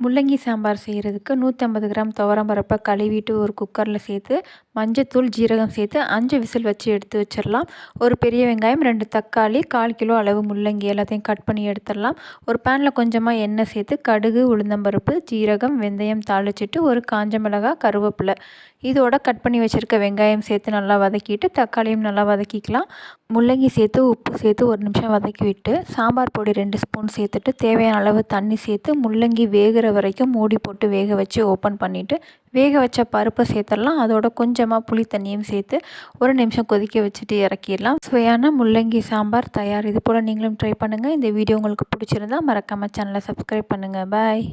முள்ளங்கி சாம்பார் செய்கிறதுக்கு 150 கிராம் துவரம் பருப்பை கழுவிட்டு ஒரு குக்கரில் சேர்த்து மஞ்சத்தூள் ஜீரகம் சேர்த்து 5 விசில் வச்சு எடுத்து வச்சிடலாம். ஒரு பெரிய வெங்காயம் 2 தக்காளி 1/4 கிலோ அளவு முள்ளங்கி எல்லாத்தையும் கட் பண்ணி எடுத்துடலாம். ஒரு பேனில் கொஞ்சமாக எண்ணெய் சேர்த்து கடுகு உளுந்தம்பருப்பு ஜீரகம் வெந்தயம் தாளிச்சிட்டு ஒரு காஞ்ச மிளகாய் கருவேப்பிலை இதோட கட் பண்ணி வச்சுருக்க வெங்காயம் சேர்த்து நல்லா வதக்கிட்டு தக்காளியும் நல்லா வதக்கிக்கலாம். முள்ளங்கி சேர்த்து உப்பு சேர்த்து 1 நிமிஷம் வதக்கி விட்டு சாம்பார் பொடி 2 ஸ்பூன் சேர்த்துட்டு தேவையான அளவு தண்ணி சேர்த்து முள்ளங்கி வேகிற வரைக்கும் மூடி போட்டு வேக வச்சு ஓப்பன் பண்ணிவிட்டு வேக வச்ச பருப்பை சேர்த்துடலாம். அதோட கொஞ்சமாக புளி தண்ணியும் சேர்த்து 1 நிமிஷம் கொதிக்க வச்சுட்டு இறக்கிடலாம். சுவையான முள்ளங்கி சாம்பார் தயார். இது போல் நீங்களும் ட்ரை பண்ணுங்கள். இந்த வீடியோ உங்களுக்கு பிடிச்சிருந்தா மறக்காமல் சேனலை சப்ஸ்கிரைப் பண்ணுங்கள். பாய்.